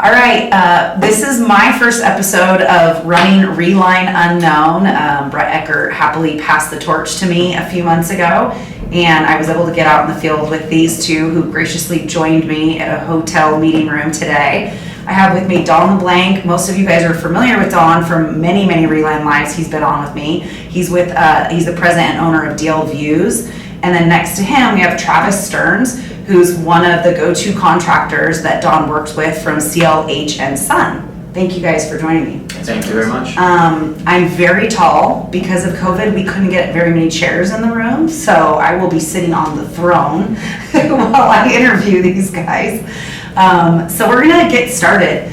All right, this is my first episode of running Reline Unknown. Brett Eckert happily passed the torch to me a few months ago, and I was able to get out in the field with these two who graciously joined me at a hotel meeting room today. I have with me Don LeBlanc. Most of you guys are familiar with Don from many, many Reline lives he's been on with me. He's the president and owner of DLVEWs. And then next to him, we have Travis Stearns, who's one of the go-to contractors that Don works with from CLH and Son. Thank you guys for joining me. Thank you very much. I'm very tall. Because of COVID, we couldn't get very many chairs in the room, so I will be sitting on the throne while I interview these guys. So we're gonna get started.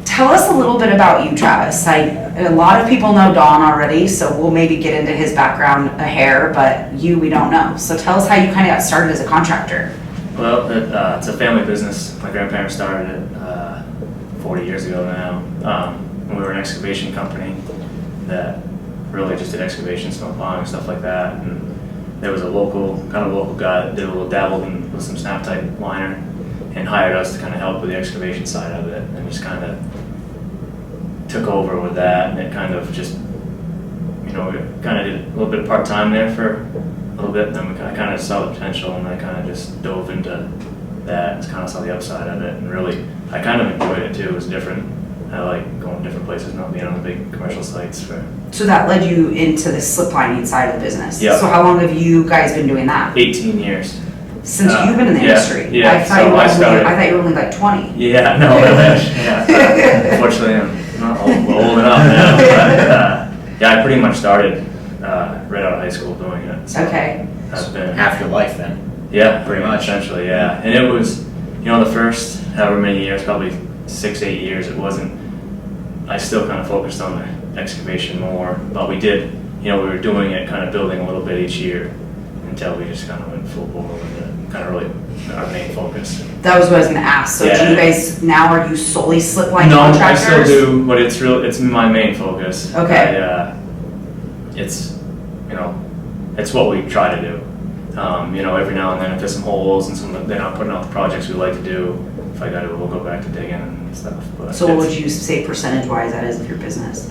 Tell us a little bit about you, Travis. A lot of people know Don already, so we'll maybe get into his background a hair, but we don't know. So tell us how you kind of got started as a contractor. Well, it's a family business. My grandparents started it 40 years ago now. We were an excavation company that really just did excavation, snow plowing, stuff like that. And there was a local guy that did a little dabbled with some snap type liner and hired us to kind of help with the excavation side of it, and just kind of took over with that. And it kind of just, we kind of did a little bit of part-time there for a little bit, and then I kind of saw the potential, and I kind of just dove into that and kind of saw the upside of it, and really I kind of enjoyed it too. It was different. I like going to different places, not being on the big commercial sites. So that led you into the sliplining side of the business. Yeah. So how long have you guys been doing that? 18 years. Since you've been in the industry? Yeah. I thought you were only like 20. Yeah, no, I wish. Yeah. Unfortunately, I'm not old enough now. But I pretty much started right out of high school doing it. So okay. That's been half your life then. Yeah, pretty much. Essentially, yeah. And it was, the first however many years, probably 6-8 years, it wasn't, I still kind of focused on the excavation more, but we did, we were doing it, kind of building a little bit each year until we just kind of went full bore with it. Kind of really our main focus. That was what I was going to ask. So do you guys, now are you solely slipline contractors? No, contractors? I still do, but it's my main focus. Okay. It's what we try to do. Every now and then if there's some holes and they're not putting out the projects we like to do, if I gotta, we'll go back to digging and stuff. But so what would you say percentage-wise that is of your business?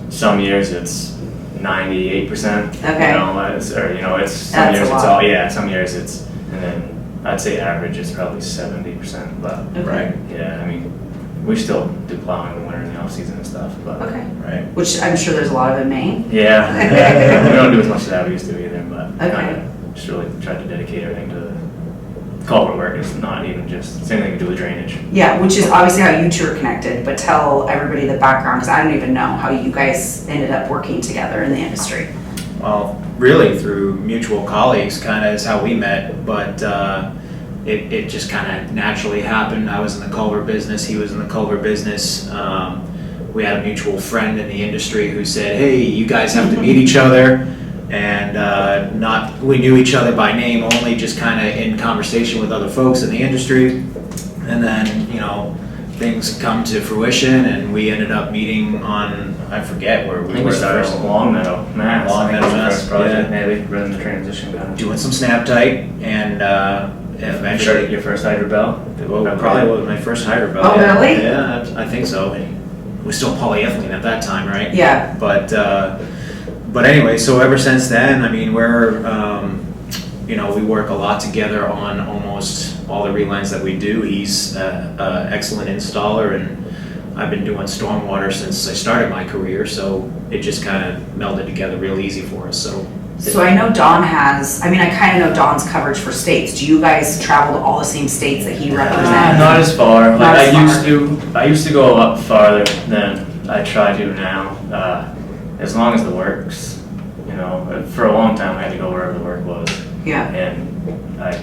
Some years it's 98%. Okay. It's some years it's all, some years it's, and then I'd say average is probably 70%. But okay. Right. Yeah, I mean, we still do plowing in the winter and the off season and stuff. But okay. Right. Which I'm sure there's a lot of in Maine. Yeah. We don't do as much as that we used to either, but okay. Just really tried to dedicate everything to the culvert work. It's not even just same thing to do with drainage. Yeah, which is obviously how you two are connected, but tell everybody the background, because I don't even know how you guys ended up working together in the industry. Well, really through mutual colleagues kind of is how we met, but it just kind of naturally happened. I was in the culvert business, he was in the culvert business. We had a mutual friend in the industry who said, hey, you guys have to meet each other. And we knew each other by name only, just kind of in conversation with other folks in the industry. And then, things come to fruition, and we ended up meeting on, I forget where we were. Started Long Meadow, Mass. Long Meadow, Mass. Project, maybe, rather than the transition kind of. Doing some snap tight, and eventually. Your first hydro bell? Well, probably was my first hydro bell. Oh, yeah. really? Yeah, I think so. It was still polyethylene at that time, right? Yeah. But anyway, so ever since then, I mean, we're, we work a lot together on almost all the relines that we do. He's an excellent installer, and I've been doing stormwater since I started my career, so it just kind of melded together real easy for us. So I know Don has, I kind of know Don's coverage for states. Do you guys travel to all the same states that he represents? Not as far. Not as I used to go a lot farther than I try to now. As long as the work's, for a long time I had to go wherever the work was. Yeah. And I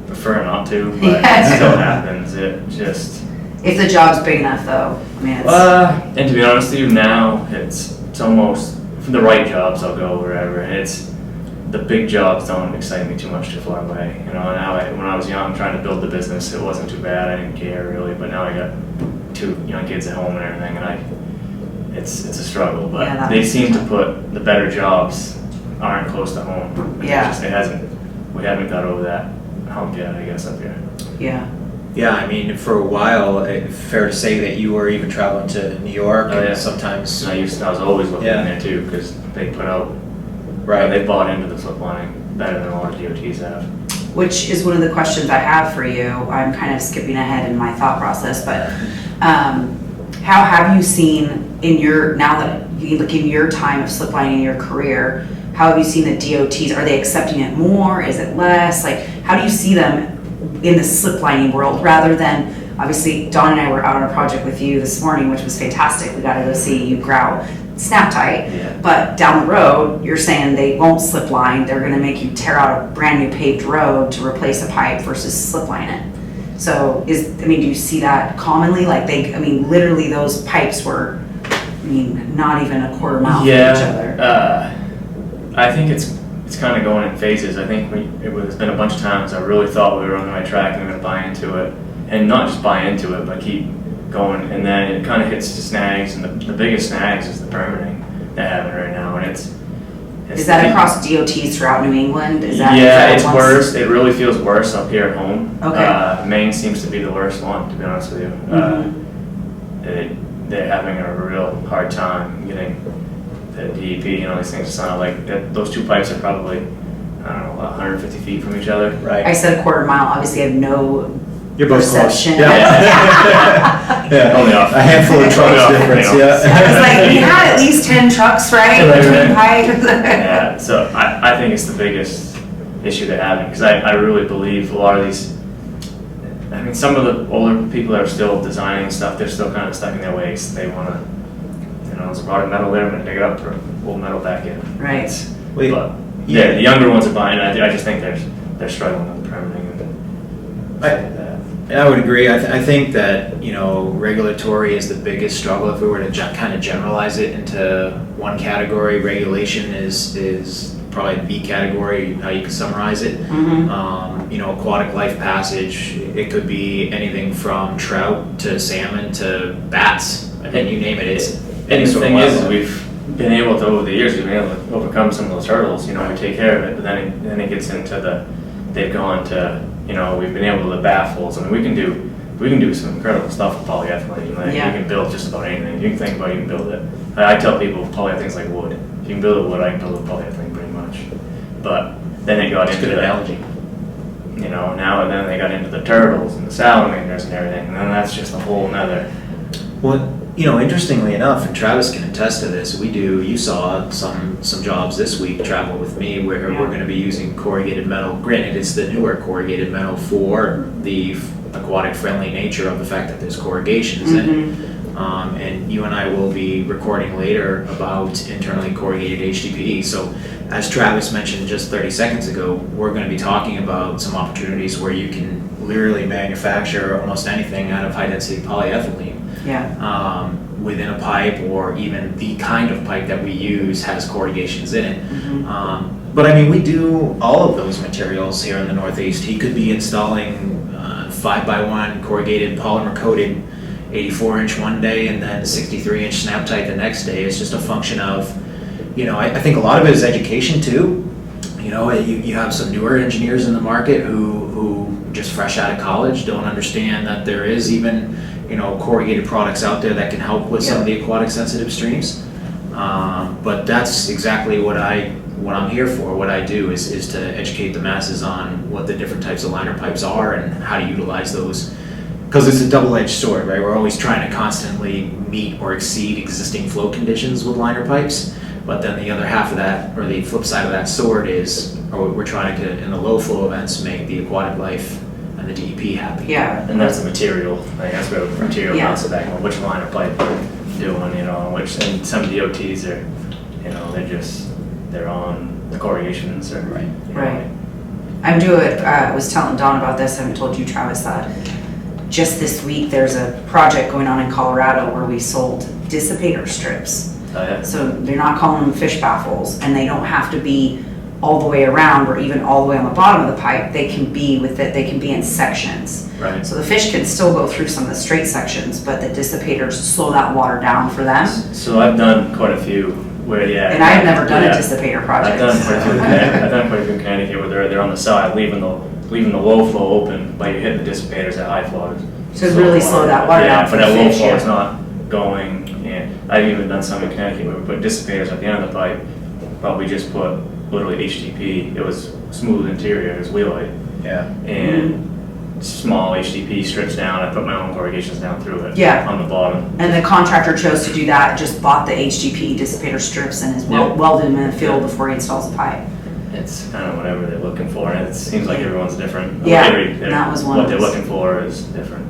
prefer not to, but it still happens. It just. If the job's big enough, though, and to be honest with you, now it's almost for the right jobs I'll go wherever. It's the big jobs don't excite me too much too far away. Now when I was young trying to build the business, it wasn't too bad. I didn't care really, but now I got 2 young kids at home and everything, and it's a struggle. But they seem to put the better jobs aren't close to home. Yeah. We haven't got over that hump yet, I guess, up here. Yeah. Yeah, I mean, for a while, fair to say that you were even traveling to New York Oh, yeah. and sometimes. I was always looking Yeah. in there too, because they put out, Right. they bought into the sliplining better than a lot of DOTs have. Which is one of the questions I have for you. I'm kind of skipping ahead in my thought process, but how have you seen in your, now that you look in your time of sliplining in your career, how have you seen the DOTs? Are they accepting it more? Is it less? Like, how do you see them in the sliplining world rather than, obviously, Don and I were out on a project with you this morning, which was fantastic. We got to go see you grout snap tight. Yeah. But down the road, you're saying they won't slip line. They're going to make you tear out a brand new paved road to replace a pipe versus slip line it. So do you see that commonly? Like literally those pipes were, not even a quarter mile from each other. I think it's kind of going in phases. I think it's been a bunch of times I really thought we were on the right track and we were going to buy into it. And not just buy into it, but keep going. And then it kind of hits the snags, and the biggest snags is the permitting they're having right now. And it's is that across DOTs throughout New England? Is that it's worse. It really feels worse up here at home. Okay. Maine seems to be the worst one, to be honest with you. They're having a real hard time getting the DEP and all these things to sound like those two pipes are probably, I don't know, 150 feet from each other. Right. I said a quarter mile. Obviously, I have no You're both perception. close. Yeah. Only off. A handful of trucks difference, yeah. I was like, we had at least 10 trucks, right? Between pipes. Yeah, so I think it's the biggest issue they're having, because I really believe a lot of these, some of the older people that are still designing stuff, they're still kind of stuck in their ways. They want to, there's a lot of metal there, I'm going to dig it up, or pull metal back in. Right. But yeah, the younger ones are buying it. I just think they're struggling with the permitting and stuff like that. And I would agree. I think that, regulatory is the biggest struggle. If we were to kind of generalize it into one category, regulation is probably B category, how you could summarize it. Mm-hmm. Aquatic life passage, it could be anything from trout to salmon to bats, and you name it. It's And the thing is, we've been able to, over the years, we've been able to overcome some of those hurdles. We take care of it, but then it gets into they've gone to, we've been able to baffles. We can do some incredible stuff with polyethylene. You can build just about anything. You can think about it, you can build it. I tell people polyethylene's like wood. If you can build a wood, I can build a polyethylene pretty much. But then they got into good analogy. Now and then they got into the turtles and the salamanders and everything, and then that's just a whole nother. Well, interestingly enough, and Travis can attest to this, you saw some jobs this week travel with me where we're going to be using corrugated metal. Granted, it's the newer corrugated metal for the aquatic friendly nature of the fact that there's corrugations in it. And you and I will be recording later about internally corrugated HDPE. So as Travis mentioned just 30 seconds ago, we're going to be talking about some opportunities where you can literally manufacture almost anything out of high density polyethylene. Yeah. Within a pipe, or even the kind of pipe that we use has corrugations in it. But we do all of those materials here in the Northeast. He could be installing 5x1 corrugated polymer coated 84-inch one day and then 63-inch snap tight the next day. It's just a function of, I think a lot of it is education too. You have some newer engineers in the market who just fresh out of college don't understand that there is even corrugated products out there that can help with some of the aquatic sensitive streams. But that's exactly what I'm here for. What I do is to educate the masses on what the different types of liner pipes are and how to utilize those. Because it's a double-edged sword, right? We're always trying to constantly meet or exceed existing flow conditions with liner pipes. But then the other half of that, or the flip side of that sword is, we're trying to, in the low flow events, make the aquatic life and the DEP happy. Yeah. And that's the material. That's where the material comes back on which liner pipe we're doing, and some DOTs are, they're on the corrugations or Right. I was telling Don about this. I haven't told you, Travis, that just this week there's a project going on in Colorado where we sold dissipator strips. So they're not calling them fish baffles, and they don't have to be all the way around or even all the way on the bottom of the pipe. They can be in sections. Right. So the fish can still go through some of the straight sections, but the dissipators slow that water down for them. So I've done quite a few where, And I've never done a dissipator project. I've done quite a few in Connecticut where they're on the side, leaving the leaving the low flow open, but you're hitting the dissipators at high flow. So really slow that water down Yeah, for but the that low fish, flow is yeah. not going, and I've even done some in Connecticut where we put dissipators at the end of the pipe, but we just put literally HDP. It was smooth interior, it was wheelite, Yeah. and small HDP strips down. I put my own corrugations down through it. Yeah. On the bottom. And the contractor chose to do that, just bought the HDP dissipator strips and is Yeah. welded them in the field before he installs the pipe. It's kind of whatever they're looking for, and it seems like everyone's different. Yeah, Every- that was one What of they're those. looking for is different.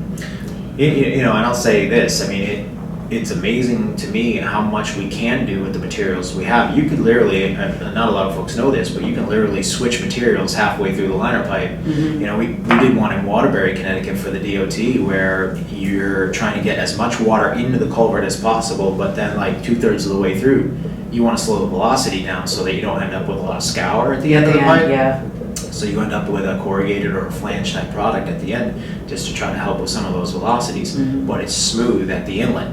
You know, and I'll say this, I mean, it's amazing to me how much we can do with the materials we have. You could literally, and not a lot of folks know this, but you can literally switch materials halfway through the liner pipe. Mm-hmm. You know, we did one in Waterbury, Connecticut for the DOT where you're trying to get as much water into the culvert as possible, but then like 2/3 of the way through, you want to slow the velocity down so that you don't end up with a lot of scour at the end of the pipe. Yeah. So you end up with a corrugated or a flange type product at the end, just to try to help with some of those velocities, but it's smooth at the inlet.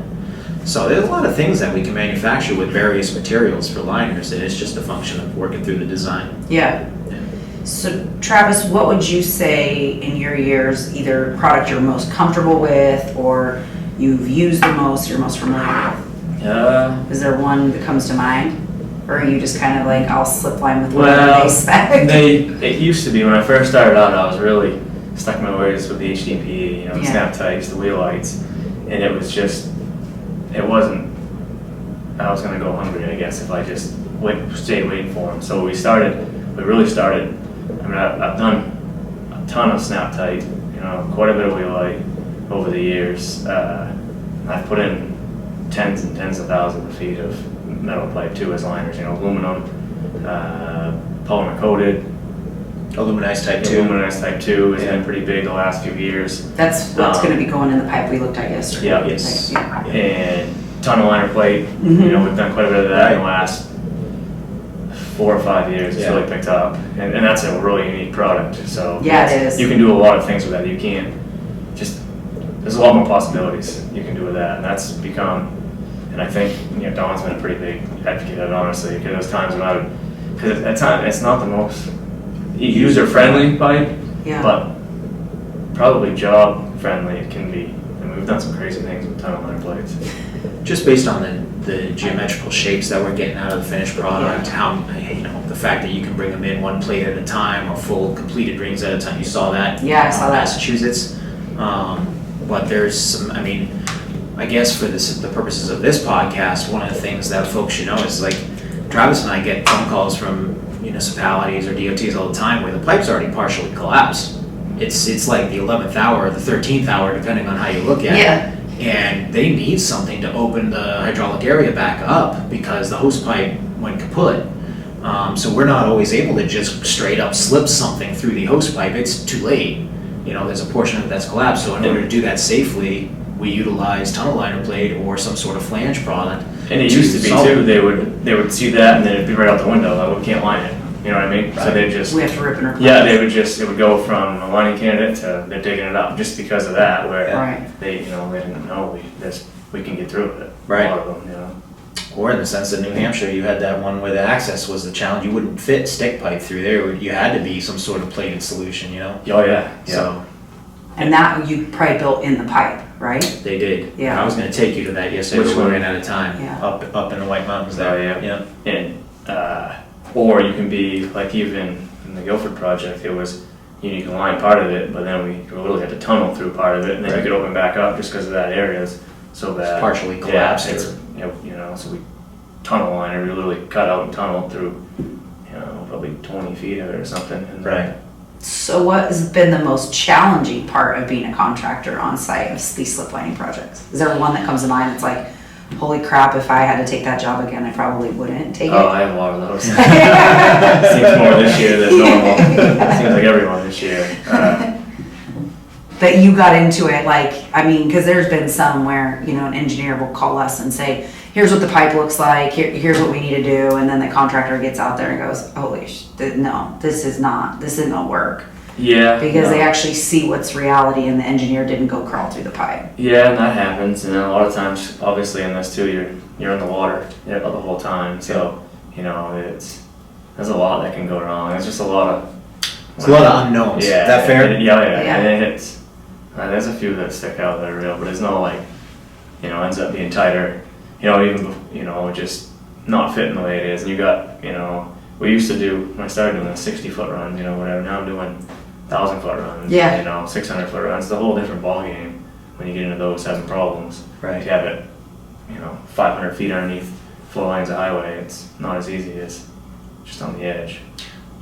So there's a lot of things that we can manufacture with various materials for liners, and it's just a function of working through the design. Yeah. Yeah. So Travis, what would you say in your years, either product you're most comfortable with or you've used the most, you're most familiar with? Is there one that comes to mind? Or are you just kind of like, I'll slip line with whatever they spec? It used to be when I first started out, I was really stuck my ways with the HDP, you know, the Yeah. snap tights, the wheel lights, and it was just, it wasn't, I was gonna go hungry, I guess, if I just stayed waiting for them. So we really started, I mean, I've done a ton of snap tight, you know, quite a bit of wheel light over the years. I've put in tens and tens of thousands of feet of metal pipe too as liners, you know, aluminum, polymer coated. Aluminized type 2. Aluminized type 2 has Yeah. been pretty big the last few years. That's what's going to be going in the pipe we looked at yesterday. Yeah, yes. Yeah. And ton of liner plate. Mhm. You know, we've done quite a bit of that in the last 4 or 5 years. It's Yeah. really picked up, and that's a really unique product. So Yeah, it is. You can do a lot of things with that. You can't just. There's a lot more possibilities you can do with that, and that's become. And I think Don's been a pretty big advocate of it, honestly, because there's times when I would, because at times it's not the most user-friendly pipe, Yeah. but probably job-friendly it can be. And we've done some crazy things with tunnel liner plates. Just based on the geometrical shapes that we're getting out of the finished product, how, the fact that you can bring them in one plate at a time or full completed rings at a time. You saw that? Yeah, I saw that. Massachusetts. But there's some, I guess for the purposes of this podcast, one of the things that folks should know is like Travis and I get phone calls from municipalities or DOTs all the time where the pipe's already partially collapsed. It's like the 11th hour or the 13th hour, depending on how you look at Yeah. it. And they need something to open the hydraulic area back up because the hose pipe went kaput. So we're not always able to just straight up slip something through the hose pipe. It's too late. There's a portion of it that's collapsed. So in order to do that safely, we utilize tunnel liner plate or some sort of flange product. And it used to be solve too, it. they would see that and then it'd be right out the window, like, we can't line it, you know what I mean? So they just, We have to rip and replace. yeah, it would go from a lining candidate to they're digging it up just because of that, where Right. they didn't know we can get through it. Right. A lot of them, Or in the sense that New Hampshire, you had that one where the access was the challenge. You wouldn't fit stick pipe through there. You had to be some sort of plated solution, Oh, yeah, So And that you probably built in the pipe, right? they did. Yeah. I was going to take you to that yesterday, Which but we one? ran out of time. Yeah. Up in the White Mountains Oh, there. yeah. And, or you can be, like even in the Guilford project, it was, you need to line part of it, but then we literally had to tunnel through part of it, and then you Right. could open back up just because of that area is so bad. Partially collapsed. Yeah, it's, so we tunnel liner, we literally cut out and tunneled through, probably 20 feet of it or something. And Right. So what has been the most challenging part of being a contractor on site of these slip lining projects? Is there one that comes to mind that's like, holy crap, if I had to take that job again, I probably wouldn't take Oh, it? I have a lot of those. Seems more this year than normal. Seems like everyone this year. That you got into it, because there's been some where, an engineer will call us and say, here's what the pipe looks like, here's what we need to do, and then the contractor gets out there and goes, holy no, this isn't gonna work. Yeah. Because they no. actually see what's reality and the engineer didn't go crawl through the pipe. Yeah, and that happens, and then a lot of times, obviously in this too, you're in the water the whole time, so there's a lot that can go wrong. There's just a lot of It's a lot of unknowns. Yeah. Is that fair? Yeah, Yeah. and it's, there's a few that stick out that are real, but it's not like, ends up being tighter, even, just not fitting the way it is. And you got, we used to do, when I started doing a 60-foot run, whatever, now I'm doing 1,000-foot runs, Yeah. 600-foot runs. It's a whole different ballgame when you get into those having problems. Right. If you have it, 500 feet underneath 4 lanes of highway, it's not as easy as just on the edge.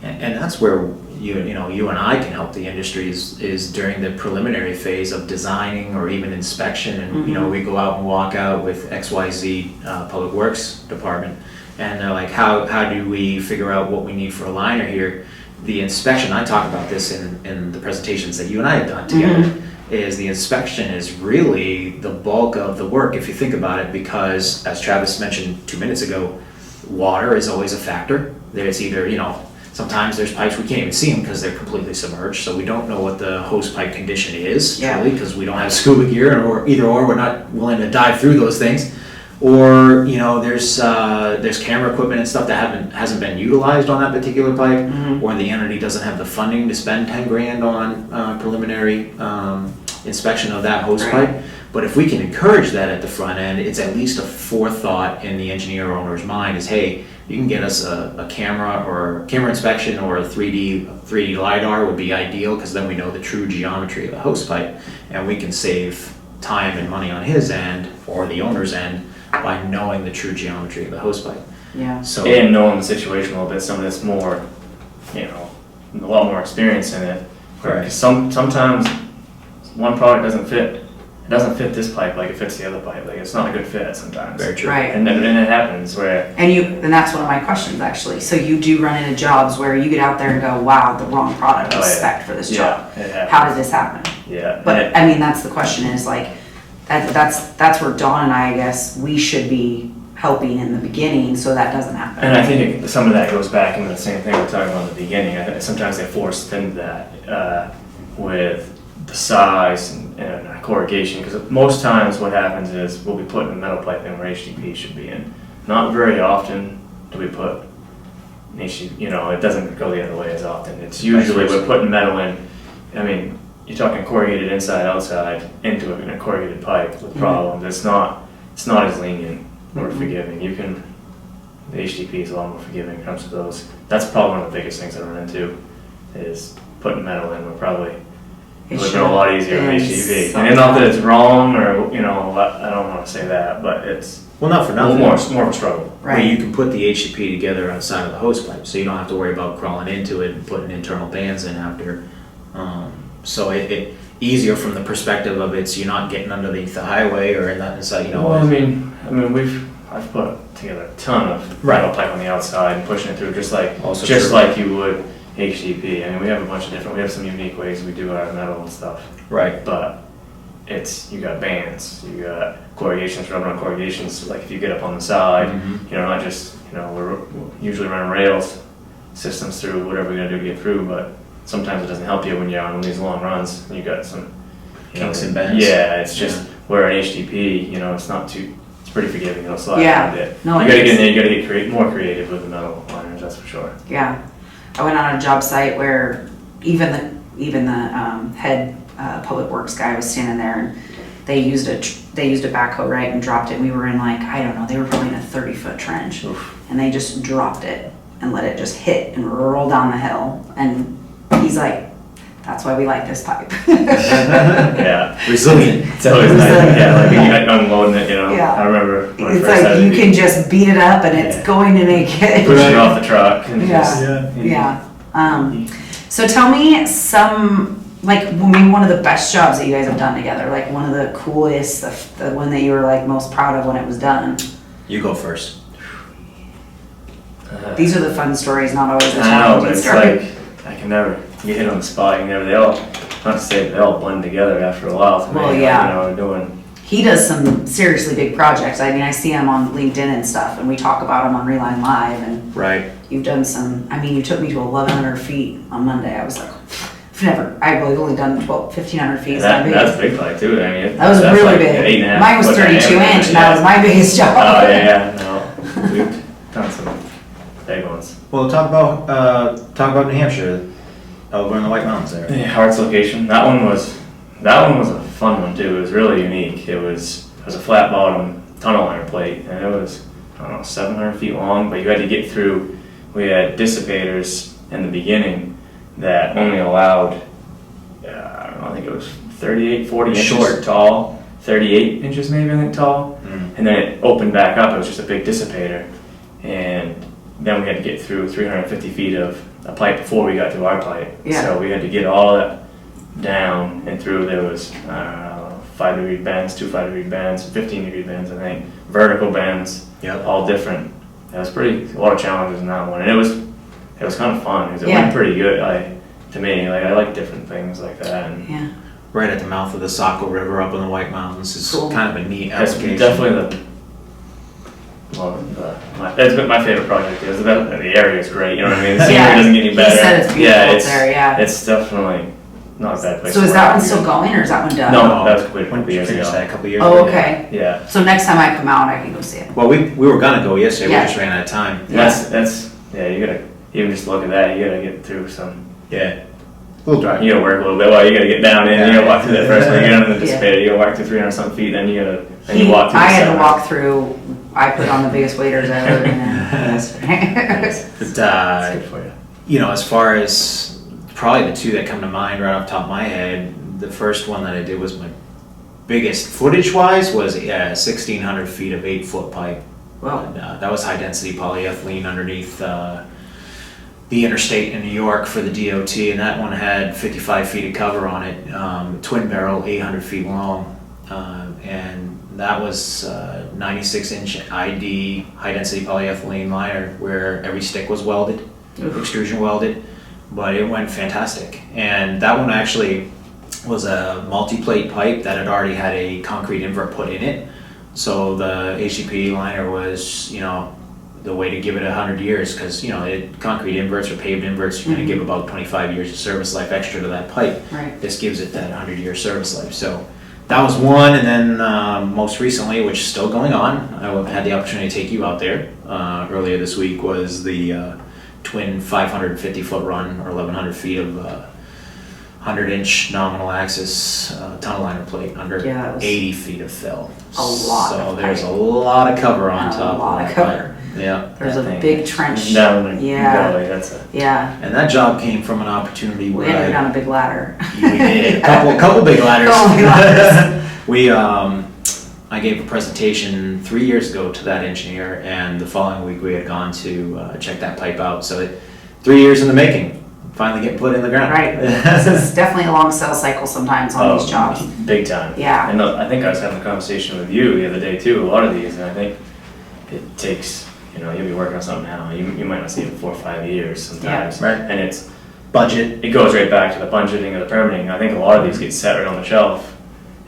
And that's where you and I can help the industry is during the preliminary phase of designing or even inspection. And we go out and walk out with XYZ Public Works Department, and they're like, how do we figure out what we need for a liner here? The inspection, I talk about this in the presentations that you and I have done together, is the inspection is really the bulk of the work, if you think about it, because as Travis mentioned 2 minutes ago, water is always a factor. There's either, sometimes there's pipes we can't even see them because they're completely submerged, so we don't know what the hose pipe condition is, truly, because we don't have scuba gear, or either or, we're not willing to dive through those things. Or, there's camera equipment and stuff that hasn't been utilized on that particular pipe, or the entity doesn't have the funding to spend 10 grand on preliminary inspection of that hose pipe. But if we can encourage that at the front end, it's at least a forethought in the engineer owner's mind is, hey, you can get us a camera inspection, or a 3D LiDAR would be ideal, because then we know the true geometry of the hose pipe, and we can save time and money on his end or the owner's end by knowing the true geometry of the hose pipe. Yeah. So, And knowing the situation a little bit, somebody that's more, a lot more experience in it. Right. Because sometimes one product doesn't fit. It doesn't fit this pipe like it fits the other pipe. Like, it's not a good fit sometimes. very true. Right. And it happens where, And that's one of my questions, actually. So you do run into jobs where you get out there and go, wow, the wrong product was spec'd for this job. it happens. How did this happen? Yeah. But I mean, that's the question, is like, that's where Dawn and I guess we should be helping in the beginning so that doesn't happen. And I think some of that goes back into the same thing we were talking about in the beginning. I think sometimes they force into that with the size and corrugation, because most times what happens is we'll be putting a metal pipe in where HDP should be in. Not very often do we put HDP, it doesn't go the other way as often. It's usually we're putting metal in. I mean, you're talking corrugated inside, outside into a corrugated pipe with problems. It's not as lenient or forgiving. The HDP is a lot more forgiving when it comes to those. That's probably one of the biggest things I run into, is putting metal in. It would have been a lot easier with HDP. And not that it's wrong, or, I don't want to say that, but it's Well, not for a little nothing. more of a struggle. Where you can put the HDP together on the side of the hose pipe, so you don't have to worry about crawling into it and putting internal bands in after. So it easier from the perspective of you're not getting underneath the highway or in that inside, Well, I've put together a ton of metal pipe on the outside and pushing it through just like you would HDP. I mean, we have some unique ways we do our metal and stuff. Right. But you got bands, you got corrugations, rubber on corrugations, like if you get up on the side, not just, we're usually running rails systems through whatever we're gonna do to get through, but sometimes it doesn't help you when you're on these long runs and you got some kinks and bends. Yeah, it's just where an HDP, it's pretty forgiving, it'll slide around it. No, you gotta get in there, you gotta get more creative with the metal liners, that's for sure. Yeah. I went on a job site where even the head public works guy was standing there, and they used a backhoe, right, and dropped it. We were in they were probably in a 30-foot trench. Oof. And they just dropped it and let it just hit and roll down the hill. And he's like, that's why we like this pipe. Yeah. Resilient. It's always nice. Yeah, like when you're unloading it, Yeah. I remember when It's I first like had you it, can just beat it up and it's going to make it. push it off the truck and Yeah. So tell me maybe one of the best jobs that you guys have done together, like one of the coolest, the one that you were like most proud of when it was done. You go first. These are the fun stories, not always the I know, but challenging it's stories. like I can never get hit on the spot. They all, not to say they all blend together after a while. To Well, me, yeah. doing. He does some seriously big projects. I mean, I see him on LinkedIn and stuff, and we talk about him on Reline Live, and Right. you've done some, you took me to 1,100 feet on Monday. I was like, I've only done 1,500 feet. That's big pipe too. That was that's really like big. 8.5 Mine was foot 32 diameter, inch, and that was my biggest job. Oh yeah, no, we've done some big ones. Well, talk about New Hampshire. over in the White Mountains there. Yeah, Hart's location. That one was a fun one too. It was really unique. It was a flat bottom tunnel liner plate, and it was, I don't know, 700 feet long. But you had to get through. We had dissipators in the beginning that only allowed, I don't know, I think it was 38, 40 inches Short. tall, 38 inches maybe I think tall, and then it opened back up. It was just a big dissipator, and then we had to get through 350 feet of a pipe before we got through our pipe. Yeah. So we had to get all that down and through. There was 5-degree bends, 2 5-degree bends, 15-degree bends, I think, vertical bends, Yep. all different. It was a lot of challenges in that one, and it was kind of fun because it Yeah. went pretty good. To me, I like different things like that, and Yeah. Right at the mouth of the Saco River up in the White Mountains is Cool. kind of a neat that's application. definitely that's been my favorite project. Is the area is great. You know what I mean? The scenery doesn't get any better. He said it's beautiful yeah, up there, yeah. It's definitely not a bad place. So to is work. that one still going, or is that one done? No, that was completed a When couple did you years finish ago. that? A couple years Oh, ago? okay. Yeah. So next time I come out, I can go see it. Well, we were gonna go yesterday, Yeah. we just ran out of time. Yeah. That's you gotta even just look at that. You gotta get through some. Yeah. A little dry. You gotta work a little bit. Well, you gotta get down in. You gotta walk through that first one. You get under the Yeah. dissipator. You gotta walk through 300 something feet. Then you walk through. I the had to center. walk through, I put on the biggest waders I ever been in. But, That's good for you. you know, as far as probably the two that come to mind right off the top of my head, the first one that I did was my biggest footage-wise was 1,600 feet of 8-foot pipe. Wow. And, that was high-density polyethylene underneath the interstate in New York for the DOT, and that one had 55 feet of cover on it, twin barrel, 800 feet long, and that was 96-inch ID high-density polyethylene liner where every stick was welded, extrusion welded, but it went fantastic. And that one actually was a multi-plate pipe that had already had a concrete invert put in it, so the HDPE liner was, you know, the way to give it 100 years, because, you know, concrete inverts or paved inverts, you're going to give about 25 years of service life extra to that pipe. Right. This gives it that 100-year service life. So that was one, and then most recently, which is still going on, I had the opportunity to take you out there earlier this week, was the twin 550-foot run, or 1,100 feet of 100-inch nominal axis tunnel liner plate under Yeah, it was 80 feet of fill. a lot So of there's pipe. a lot of cover on A top lot of of that cover. pipe. Yeah. There's a That thing. big trench. Down the Yeah. belly. That's a. Yeah. And that job came from an opportunity We where had to go down a big ladder. we did a couple big ladders. Couple big ladders. We I gave a presentation 3 years ago to that engineer, and the following week we had gone to check that pipe out. So 3 years in the making, finally getting put in the ground. Right. This is definitely a long sales cycle sometimes on these jobs. Big time. Yeah. And I think I was having a conversation with you the other day too. A lot of these, and I think it takes. You know, you'll be working on something now. You might not see it in 4 or 5 years sometimes. Yeah, right. And it's Budget. it goes right back to the budgeting or the permitting. I think a lot of these get set right on the shelf,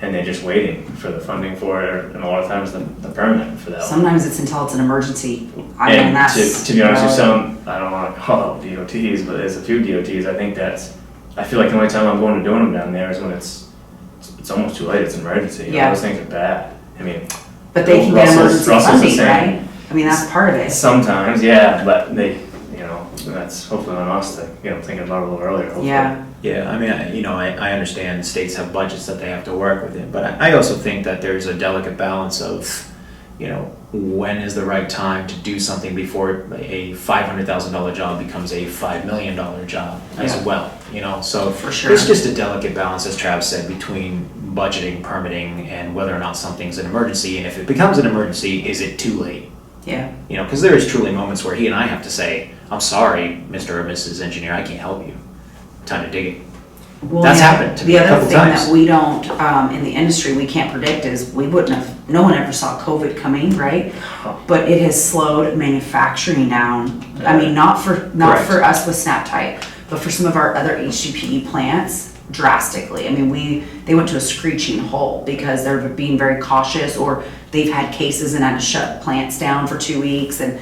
and they're just waiting for the funding for it, and a lot of times the permit for that one. Sometimes it's until it's an emergency. I mean, And that's. to be honest with some, I don't want to call out DOTs, but there's a few DOTs. I think I feel like the only time I'm going to doing them down there is when it's almost too late. It's an emergency. You know, Yeah. those things are bad. I mean, But they can get emergency Russell's the funding, same. right? I mean, that's part of it. Sometimes, yeah, but that's hopefully on us to thinking about it a little earlier. Hopefully. Yeah. Yeah, I mean, I understand states have budgets that they have to work within, but I also think that there's a delicate balance of, when is the right time to do something before a $500,000 job becomes a $5 million job as Yeah. well, so For sure. it's just a delicate balance, as Travis said, between budgeting, permitting, and whether or not something's an emergency, and if it becomes an emergency, is it too late? Yeah. Because there is truly moments where he and I have to say, I'm sorry, Mr. or Mrs. Engineer, I can't help you. Time to dig it. Well, That's yeah, happened to me the a other couple thing times. that we don't, in the industry, we can't predict is no one ever saw COVID coming, right? But it has slowed manufacturing down. I mean, not for us with SnapTight, but for some of our other HDPE plants drastically. I mean, they went to a screeching halt because they're being very cautious, or they've had cases and had to shut plants down for 2 weeks, and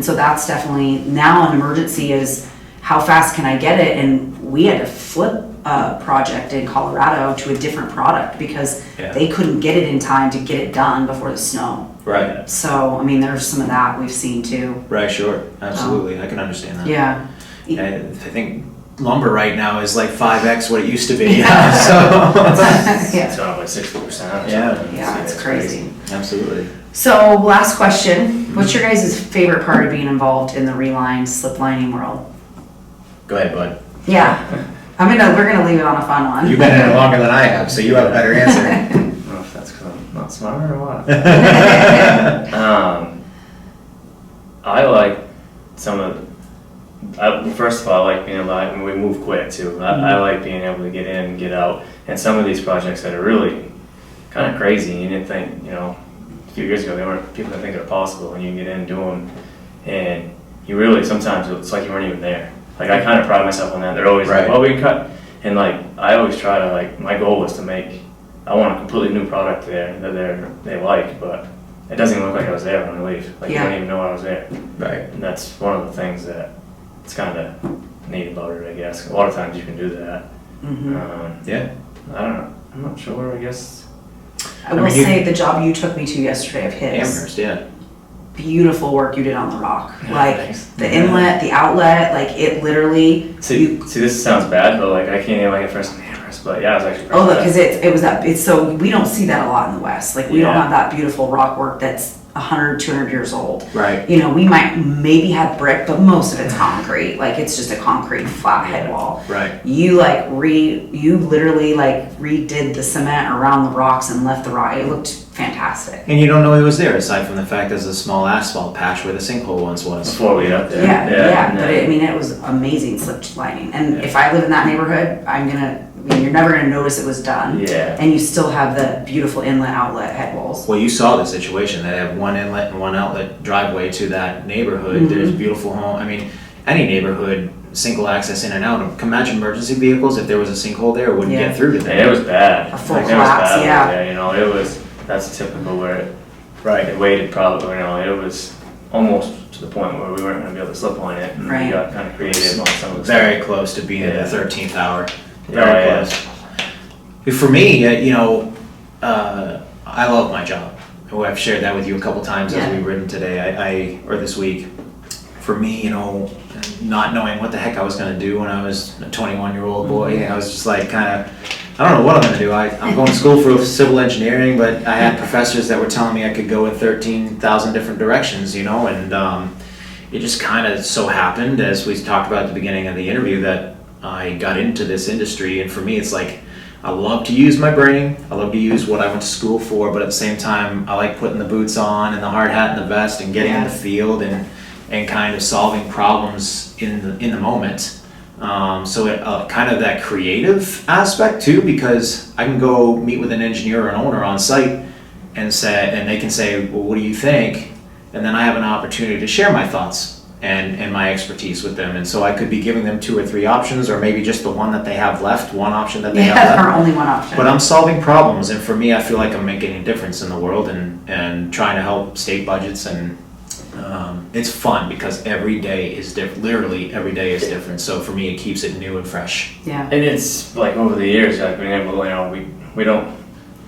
so that's definitely now an emergency is how fast can I get it? And we had to flip a project in Colorado to a different product because they couldn't get it in time to get it done before the snow. Right. So, I mean, there's some of that we've seen too. Right, sure. Absolutely. I can understand that. Yeah. I think lumber right now is like 5x what it used to be. Yeah. So It's gone up like 60%. Yeah, it's crazy. absolutely. So last question, what's your guys' favorite part of being involved in the Reline sliplining world? Go ahead, bud. Yeah, we're gonna leave it on a fun one. You've been in it longer than I have, so you have a better answer. I don't know if that's because I'm not smarter or what. I like some of. First of all, I like being able to, we move quick too. I like being able to get in and get out. And some of these projects that are really kind of crazy, you didn't think, a few years ago, people didn't think they're possible, and you can get in and do them. And you really, sometimes it's like you weren't even there. Like, I kind of pride myself on that. They're always like, well, we can cut. And like, I always try to, my goal was to I want a completely new product there that they like, but it doesn't even look like I was there when I leave. Like, you don't even know I was there. Right. And that's one of the things that it's kind of neat about it, I guess. A lot of times you can do that. Yeah. I don't know. I'm not sure, I guess. I will say the job you took me to yesterday of his. Amherst, yeah. Beautiful work you did on the rock. Like Thanks. the inlet, the outlet, like it literally. See, this sounds bad, but I can't even it first on Amherst, but yeah, I was actually. Oh, look, because it's so we don't see that a lot in the West. Like we don't have that beautiful rock work that's 100, 200 years old. Right. We might maybe have brick, but most of it's concrete. Like it's just a concrete flat head wall. Right. You literally redid the cement around the rocks and left the rock. It looked fantastic. And you don't know it was there, aside from the fact there's a small asphalt patch where the sinkhole once was. Before we got up there. Yeah. But it was amazing slip lining. And if I live in that neighborhood, you're never gonna notice it was done. Yeah. And you still have the beautiful inlet outlet head walls. Well, you saw the situation. They have one inlet and one outlet driveway to that neighborhood. There's beautiful home. Any neighborhood, single access in and out. Imagine emergency vehicles, if there was a sinkhole there, it wouldn't get through to them. And it was bad. A full collapse, That's typical where it waited probably, it was almost to the point where we weren't going to be able to slip on it, and we got kind of creative on some of the Very close to being at the 13th hour. Very close. For me, I love my job. I've shared that with you a couple times as we've ridden today, or this week. For me, not knowing what the heck I was going to do when I was a 21-year-old boy, I was just like I don't know what I'm going to do. I'm going to school for civil engineering, but I had professors that were telling me I could go in 13,000 different directions, and it just kind of so happened, as we talked about at the beginning of the interview, that I got into this industry. And for me, it's like I love to use my brain. I love to use what I went to school for, but at the same time, I like putting the boots on and the hard hat and the vest and getting in the field and kind of solving problems in the moment. So it, kind of that creative aspect too, because I can go meet with an engineer or an owner on site and they can say, well, what do you think? And then I have an opportunity to share my thoughts and my expertise with them. And so I could be giving them 2 or 3 options, or maybe just the one that they have left, one option that they have left. Or only one option. But I'm solving problems, and for me, I feel like I'm making a difference in the world and trying to help state budgets, and it's fun because every day is different. Literally every day is different. So for me, it keeps it new and fresh. Yeah. And it's over the years, I've been able to, we don't,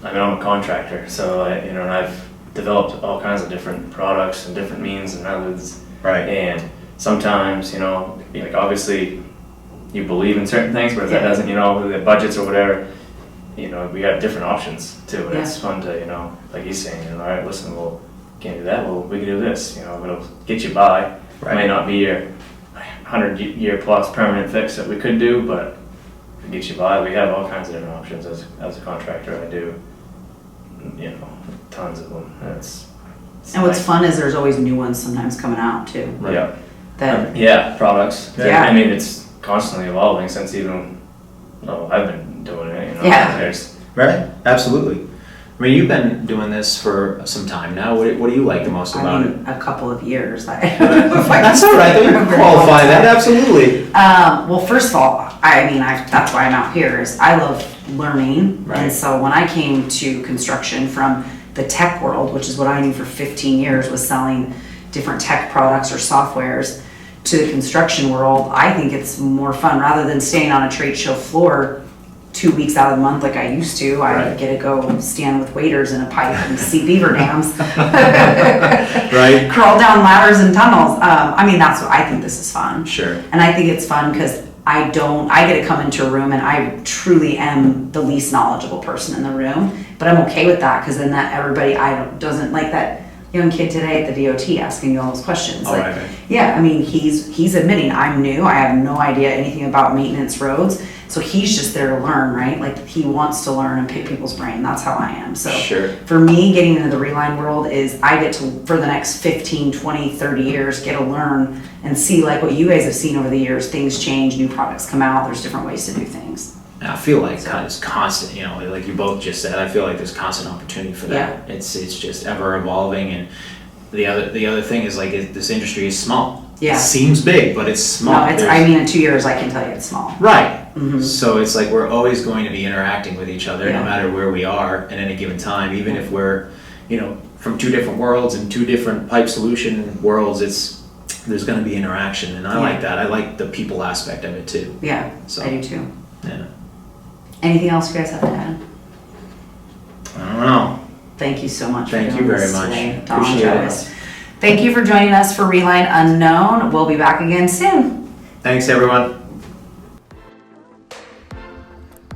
I'm a contractor, so and I've developed all kinds of different products and different means and methods. Right. And sometimes, obviously you believe in certain things, but if that doesn't, the budgets or whatever, we have different options too. And it's fun to, like he's saying, all right, listen, well, can't do that. Well, we can do this. It'll get you by. Right. It may not be your 100-year plus permanent fix that we could do, but it gets you by. We have all kinds of different options as a contractor. I do, tons of them. And what's fun is there's always new ones sometimes coming out too. Right. Yeah. Products. Yeah. It's constantly evolving since even I've been doing it. Right. Absolutely. You've been doing this for some time now. What do you like the most about it? A couple of years. That's all right. You can qualify that. Absolutely. Well, first of all, that's why I'm out here. Is I love learning, and so when I came to construction from the tech world, which is what I knew for 15 years, was selling different tech products or softwares, to the construction world, I think it's more fun rather than staying on a trade show floor 2 weeks out of the month like I used to. I get to go stand with waiters in a pipe and see beaver dams. Right. Crawl down ladders and tunnels. That's what I think this is fun. Sure. And I think it's fun because I get to come into a room and I truly am the least knowledgeable person in the room, but I'm okay with that, because then that everybody, doesn't like that young kid today at the DOT asking you all those questions. Oh, Like, right. yeah, I mean, he's admitting, I'm new, I have no idea anything about maintenance roads, so he's just there to learn, right? Like, he wants to learn and pick people's brain. That's how I am. So Sure. for me, getting into the Reline world is I get to, for the next 15, 20, 30 years, get to learn and see, like what you guys have seen over the years, things change, new products come out, there's different ways to do things. And I feel like it's constant, you know, like you both just said, I feel like there's constant opportunity for that. Yeah. It's just ever evolving, and the other thing is like this industry is small. Yeah. It seems big, but it's small. No, I mean, in 2 years, I can tell you it's small. Right. Mhm. So it's like we're always going to be interacting with each other, Yeah. no matter where we are at any given time, even if we're, you know, from two different worlds and two different pipe solution worlds. There's going to be interaction, and I like that. I like the people aspect of it too. Yeah, So, I do too. Yeah. Anything else you guys have to add? I don't know. Thank you so much. Thank for you doing very this much. today, Don Appreciate Travis. it. Thank you for joining us for Reline Unknown. We'll be back again soon. Thanks, everyone.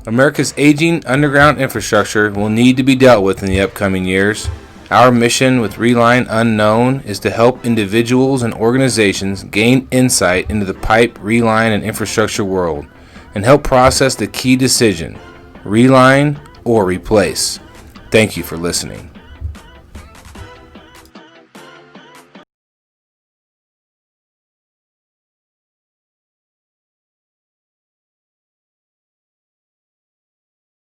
America's aging underground infrastructure will need to be dealt with in the upcoming years. Our mission with Reline Unknown is to help individuals and organizations gain insight into the pipe, reline, and infrastructure world and help process the key decision, reline or replace. Thank you for listening.